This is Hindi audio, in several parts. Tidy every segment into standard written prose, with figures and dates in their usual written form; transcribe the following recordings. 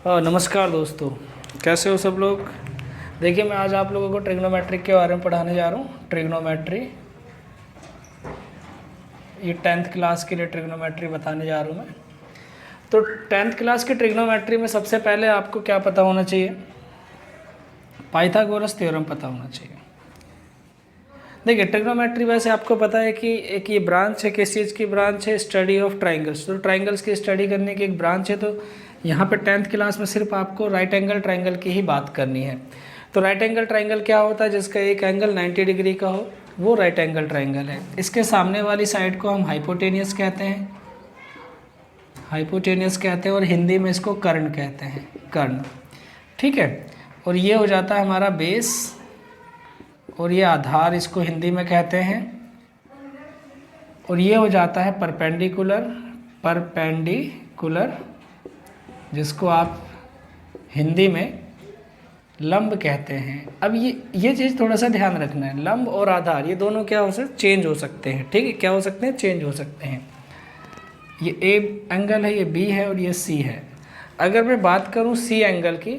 नमस्कार दोस्तों, कैसे हो सब लोग। देखिए, मैं आज आप लोगों को ट्रिग्नोमेट्रिक के बारे में पढ़ाने जा रहा हूँ। ट्रिग्नोमेट्री, ये 10th क्लास के लिए ट्रिग्नोमेट्री बताने जा रहा हूँ मैं। तो 10th क्लास की ट्रिग्नोमेट्री में सबसे पहले आपको क्या पता होना चाहिए? पाइथागोरस थ्योरम पता होना चाहिए। देखिए, ट्रिग्नोमेट्री वैसे आपको पता है कि एक ये ब्रांच है, किस चीज़ की ब्रांच है? Study of triangles. तो ट्राइंगल्स की स्टडी करने की एक ब्रांच है। तो यहाँ पे 10th क्लास में सिर्फ आपको राइट एंगल ट्राइंगल की ही बात करनी है। तो राइट एंगल ट्राइंगल क्या होता है? जिसका एक एंगल 90 डिग्री का हो, वो राइट एंगल ट्राइंगल है। इसके सामने वाली साइड को हम हाइपोटेनियस कहते हैं, हाइपोटेनियस कहते हैं, और हिंदी में इसको कर्ण कहते हैं, कर्ण। ठीक है। और ये हो जाता है हमारा बेस, और ये आधार इसको हिंदी में कहते हैं। और ये हो जाता है परपेंडिकुलर, परपेंडिकुलर, जिसको आप हिंदी में लंब कहते हैं। अब ये चीज़ थोड़ा सा ध्यान रखना है, लंब और आधार ये दोनों क्या हो सकते? चेंज हो सकते हैं। ठीक है, क्या हो सकते हैं? चेंज हो सकते हैं। ये ए एंगल है, ये बी है, और ये सी है। अगर मैं बात करूँ सी एंगल की,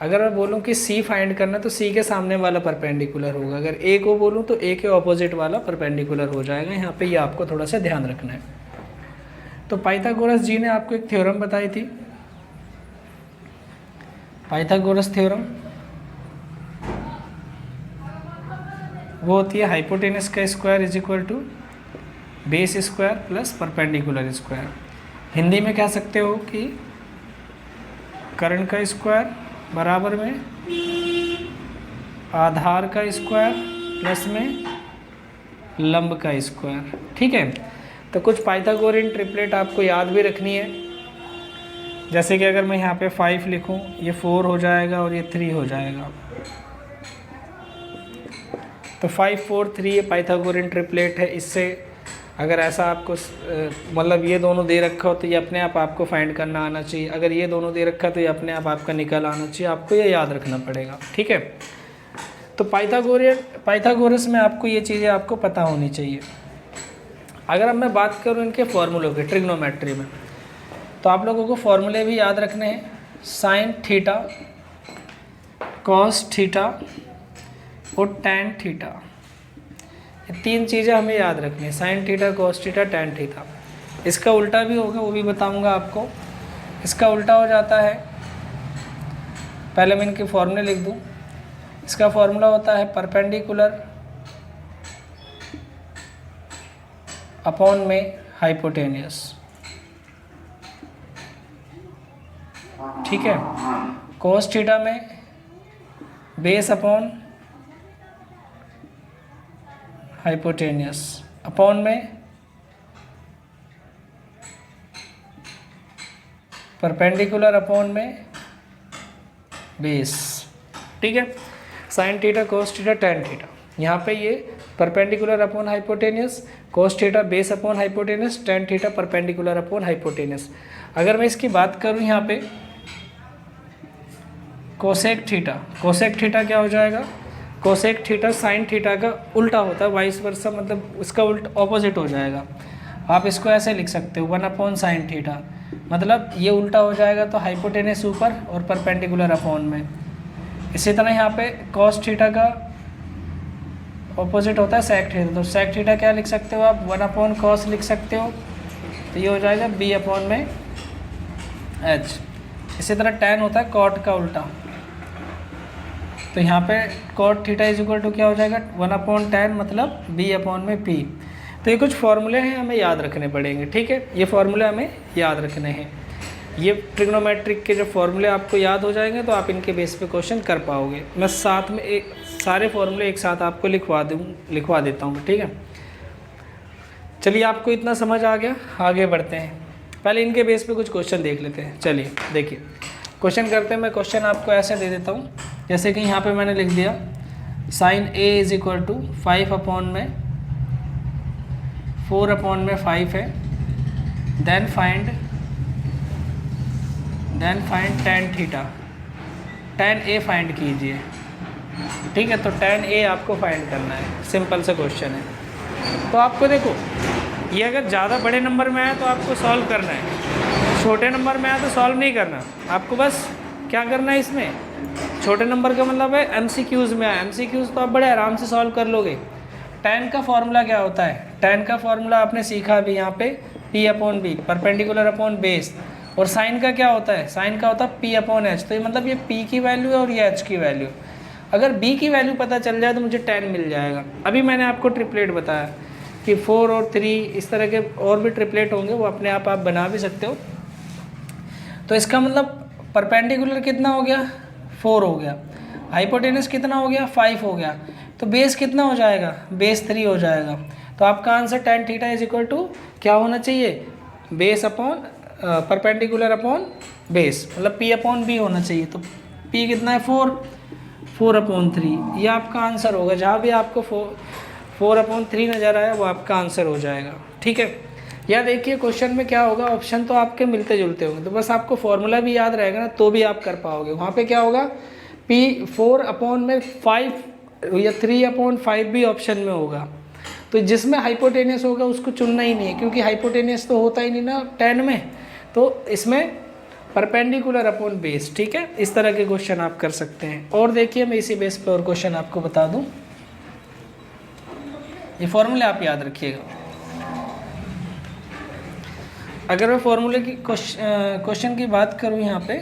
अगर मैं बोलूँ कि सी फाइंड करना, तो सी के सामने वाला परपेंडिकुलर होगा। अगर ए को बोलूँ तो ए के ऑपोजिट वाला परपेंडिकुलर हो जाएगा। यहाँ पे ये आपको थोड़ा सा ध्यान रखना है। तो पाइथागोरस जी ने आपको एक थ्योरम बताई थी, पाइथागोरस थ्योरम। वो होती है हाइपोटेनस का square is equal to base square plus perpendicular square. Hindi में कह सकते हो कि कर्ण का स्क्वायर बराबर में आधार का स्क्वायर प्लस में लंब का स्क्वायर। ठीक है। तो कुछ पाइथागोरियन ट्रिपलेट आपको याद भी रखनी है। जैसे कि अगर मैं यहाँ पे 5 लिखूँ, ये 4 हो जाएगा और ये 3 हो जाएगा। तो 5 4 3 ये पाइथागोरियन ट्रिपलेट है। इससे अगर ऐसा आपको मतलब ये दोनों दे रखा हो तो ये अपने आप आपको फाइंड करना आना चाहिए। अगर ये दोनों दे रखा तो ये अपने आप आपका निकल आना चाहिए। आपको ये याद रखना पड़ेगा। ठीक है। तो पाइथागोरस में आपको ये चीज़ें आपको पता होनी चाहिए। अगर अब मैं बात करूँ इनके फॉर्मूलों की ट्रिग्नोमेट्री में, तो आप लोगों को फॉर्मूले भी याद रखने हैं। साइन थीटा, कॉस थीटा और टैन थीटा, ये 3 चीज़ें हमें याद रखनी है। Sine theta, cos theta, tan theta. इसका उल्टा भी होगा, वो भी बताऊंगा आपको। इसका उल्टा हो जाता है, पहले मैं इनके फॉर्मूले लिख दूं। इसका फॉर्मूला होता है परपेंडिकुलर अपॉन में हाइपोटेनियस। ठीक है। कॉस थीटा में बेस अपॉन हाइपोटेनियस, अपॉन में परपेंडिकुलर अपॉन में बेस। ठीक है। Sine theta, cos theta, tan theta. यहाँ पे ये perpendicular upon hypotenuse, cos theta base upon hypotenuse, tan theta perpendicular upon hypotenuse. अगर मैं इसकी बात करूँ यहाँ पे कोसेक थीटा, कोसेक थीटा क्या हो जाएगा? कोसेक थीटा साइन थीटा का उल्टा होता है, वाइस वर्सा, मतलब उसका उल्टा ऑपोजिट हो जाएगा। आप इसको ऐसे लिख सकते हो 1 अपॉन साइन थीटा, मतलब ये उल्टा हो जाएगा तो हाइपोटेनस ऊपर और परपेंडिकुलर अपॉन में। इसी तरह यहाँ पे कॉस थीटा का ऑपोजिट होता है सेक थीटा, तो सेक थीटा क्या लिख सकते हो आप? 1 अपॉन कॉस लिख सकते हो, तो ये हो जाएगा बी अपॉन में एच। इसी तरह टैन होता है कॉट का उल्टा, तो यहाँ पे cot theta is equal to क्या हो जाएगा? 1 अपॉन टैन, मतलब बी अपॉन में पी। तो ये कुछ फॉर्मूले हैं, हमें याद रखने पड़ेंगे। ठीक है, ये फॉर्मूले हमें याद रखने हैं। ये ट्रिग्नोमेट्रिक के जो फॉर्मूले आपको याद हो जाएंगे तो आप इनके बेस पे क्वेश्चन कर पाओगे। मैं साथ में एक सारे फॉर्मूले एक साथ आपको लिखवा देता हूँ। ठीक है, चलिए, आपको इतना समझ आ गया, आगे बढ़ते हैं। पहले इनके बेस पे कुछ क्वेश्चन देख लेते हैं। चलिए देखिए, क्वेश्चन करते हैं। मैं क्वेश्चन आपको ऐसे दे देता हूँ, जैसे कि यहाँ पे मैंने लिख दिया sine A is equal to 5 upon में 4 अपॉन में 5 है। Then find tan theta, tan A find कीजिए। ठीक है, तो टैन ए आपको फाइंड करना है। सिंपल सा क्वेश्चन है। तो आपको देखो, ये अगर ज़्यादा बड़े नंबर में आए तो आपको सॉल्व करना है। छोटे नंबर में आया तो सॉल्व नहीं करना आपको, बस क्या करना है इसमें, छोटे नंबर का मतलब है एमसीक्यूज़ में आया, एमसीक्यूज़ तो आप बड़े आराम से सॉल्व कर लोगे। tan का फॉर्मूला क्या होता है, tan का फॉर्मूला आपने सीखा अभी यहाँ पे P/B, परपेंडिकुलर अपॉन बेस। और साइन का क्या होता है, साइन का होता है P/H। तो ये मतलब ये P की वैल्यू है और ये H की वैल्यू। अगर B की वैल्यू पता चल जाए तो मुझे tan मिल जाएगा। अभी मैंने आपको ट्रिपलेट बताया कि 4 और 3 इस तरह के और भी ट्रिपलेट होंगे, वो अपने आप बना भी सकते हो। तो इसका मतलब परपेंडिकुलर कितना हो गया, 4 हो गया, हाइपोटेनस कितना हो गया, 5 हो गया, तो बेस कितना हो जाएगा, बेस 3 हो जाएगा। तो आपका answer tan theta is equal to क्या होना चाहिए, base upon perpendicular upon base, मतलब P/B होना चाहिए। तो P कितना है 4/3, ये आपका आंसर होगा। जहाँ भी आपको 4/3 नज़र आया वो आपका आंसर हो जाएगा। ठीक है, या देखिए क्वेश्चन में क्या होगा, ऑप्शन तो आपके मिलते जुलते होंगे, तो बस आपको फॉर्मूला भी याद रहेगा ना तो भी आप कर पाओगे। वहाँ पे क्या होगा, P4/5 या 3/5 भी ऑप्शन में होगा। तो जिसमें हाइपोटेनियस होगा उसको चुनना ही नहीं है, क्योंकि हाइपोटेनियस तो होता ही नहीं ना tan में, तो इसमें परपेंडिकुलर अपॉन बेस। ठीक है, इस तरह के क्वेश्चन आप कर सकते हैं। और देखिए मैं इसी बेस पर और क्वेश्चन आपको बता दूं, ये फॉर्मूले आप याद रखिएगा। अगर मैं फॉर्मूले की क्वेश्चन की बात करूं, यहाँ पे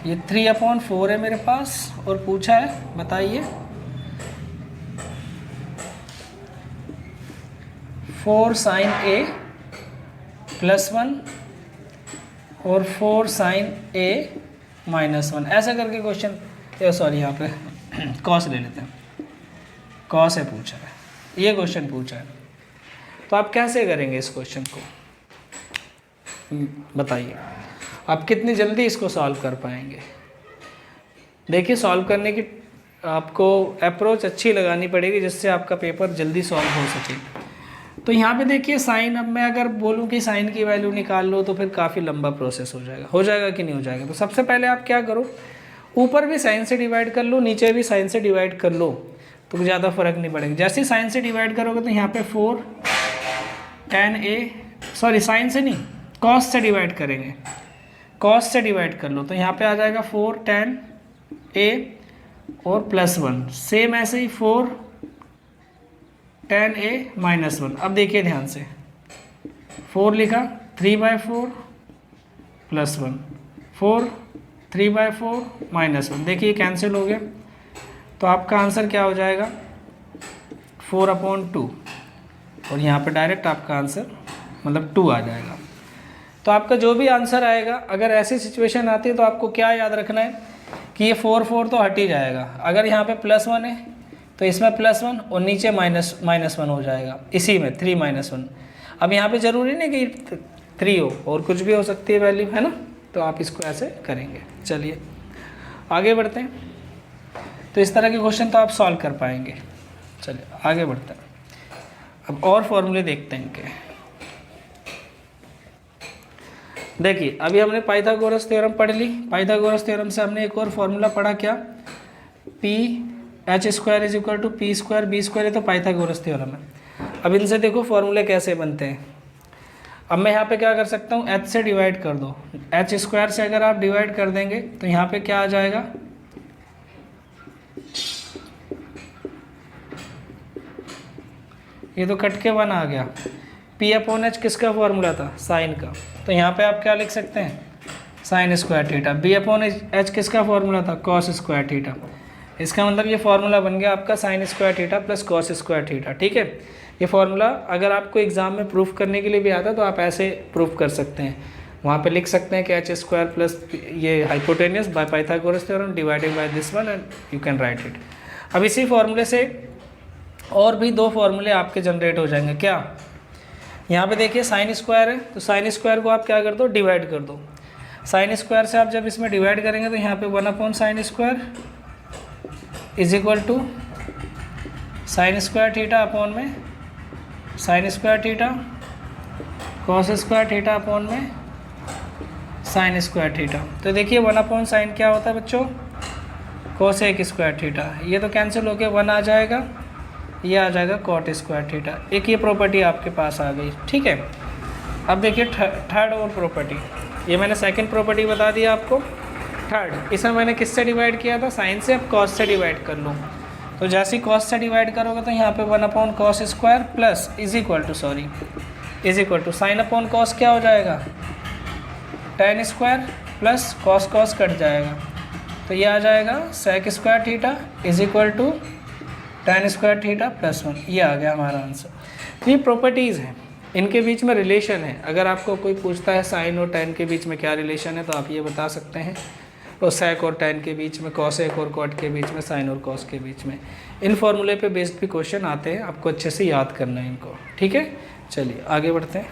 ये 3/4 है मेरे पास और पूछा है, बताइए 4 sin A + 1 और 4 sin A -1, ऐसा करके क्वेश्चन, सॉरी यहाँ पे कॉस ले लेते हैं, कॉस है पूछा है, ये क्वेश्चन पूछा है। तो आप कैसे करेंगे इस क्वेश्चन को, बताइए आप कितनी जल्दी इसको सॉल्व कर पाएंगे। देखिए सॉल्व करने की आपको अप्रोच अच्छी लगानी पड़ेगी जिससे आपका पेपर जल्दी सॉल्व हो सके। तो यहाँ पे देखिए साइन, अब मैं अगर बोलूँ कि साइन की वैल्यू निकाल लो तो फिर काफ़ी लंबा प्रोसेस हो जाएगा कि नहीं हो जाएगा। तो सबसे पहले आप क्या करो, ऊपर भी साइन से डिवाइड कर लो, नीचे भी साइन से डिवाइड कर लो, तो ज़्यादा फर्क नहीं पड़ेगा। जैसे ही साइन से डिवाइड करोगे तो यहाँ पे 4 tan A, सॉरी साइन से नहीं, कॉस से डिवाइड करेंगे, कॉस से डिवाइड कर लो तो यहाँ पे आ जाएगा 4 tan A और +1। सेम ऐसे ही 4 tan A -1। अब देखिए ध्यान से, 4 लिखा, 3/4 +1, 4 3/4 -1, देखिए कैंसिल हो गया। तो आपका आंसर क्या हो जाएगा, 4/2, और यहाँ पे डायरेक्ट आपका आंसर मतलब 2 आ जाएगा। तो आपका जो भी आंसर आएगा, अगर ऐसी सिचुएशन आती है तो आपको क्या याद रखना है कि ये 4 तो हट ही जाएगा। अगर यहाँ पे +1 है तो इसमें +1 और नीचे -1 हो जाएगा, इसी में 3 -1। अब यहाँ पे ज़रूरी नहीं कि 3 हो, और कुछ भी हो सकती है वैल्यू, है ना। तो आप इसको ऐसे करेंगे। चलिए आगे बढ़ते हैं। तो इस तरह के क्वेश्चन तो आप सॉल्व कर पाएंगे। चलिए आगे बढ़ते हैं, अब और फॉर्मूले देखते हैं इनके। देखिए अभी हमने पाइथागोरस थ्योरम पढ़ ली, पाइथागोरस थ्योरम से हमने एक और फॉर्मूला पढ़ा, क्या, H² = P² B², ये तो पाइथागोरस थ्योरम है। अब इनसे देखो फॉर्मूले कैसे बनते हैं। अब मैं यहाँ पे क्या कर सकता हूँ, H से डिवाइड कर दो, H² से अगर आप डिवाइड कर देंगे तो यहाँ पे क्या आ जाएगा, ये तो कट के 1 आ गया। P/H किसका फॉर्मूला था, साइन का, तो यहाँ पे आप क्या लिख सकते हैं, sin²θ। B/H किसका फॉर्मूला था, cos²θ। इसका मतलब ये फार्मूला बन गया आपका sin² + cos²। ठीक है, ये फार्मूला अगर आपको एग्जाम में प्रूफ करने के लिए भी आता है तो आप ऐसे प्रूफ कर सकते हैं। वहाँ पे लिख सकते हैं कि H² प्लस ये hypotenuse by Pythagoras theorem divided by this one, and you can write it. अब इसी फार्मूले से और भी 2 फार्मूले आपके जनरेट हो जाएंगे। क्या, यहाँ पे देखिए sin² है, तो sin² को आप क्या कर दो, डिवाइड कर दो। sin² से आप जब इसमें डिवाइड करेंगे तो यहाँ पे 1/sin² = sin²θ अपॉन में sin²θ, cos²θ अपॉन में sin²θ। तो देखिए 1/sin क्या होता है बच्चों, cos²θ। ये तो कैंसिल होके 1 आ जाएगा, ये आ जाएगा cot²θ। एक ये प्रॉपर्टी आपके पास आ गई। ठीक है, अब देखिए थर्ड और प्रॉपर्टी, ये मैंने सेकंड प्रॉपर्टी बता दिया आपको। थर्ड, इसमें मैंने किससे डिवाइड किया था, साइन से, अब कॉस से डिवाइड कर लूँ। तो जैसे ही कॉस से डिवाइड करोगे तो यहाँ पे 1/cos square plus is equal to sine upon cos क्या हो जाएगा, tan स्क्वायर प्लस कॉस कट जाएगा, तो ये आ जाएगा sec square theta is equal to tan square theta plus 1। ये आ गया हमारा आंसर। ये प्रॉपर्टीज़ हैं, इनके बीच में रिलेशन है। अगर आपको कोई पूछता है साइन और tan के बीच में क्या रिलेशन है, तो आप ये बता सकते हैं, और sec और tan के बीच में, cosec और cot के बीच में, साइन और cos के बीच में। इन फॉर्मूले पे बेस्ड भी क्वेश्चन आते हैं, आपको अच्छे से याद करना है इनको। ठीक है, चलिए आगे बढ़ते हैं।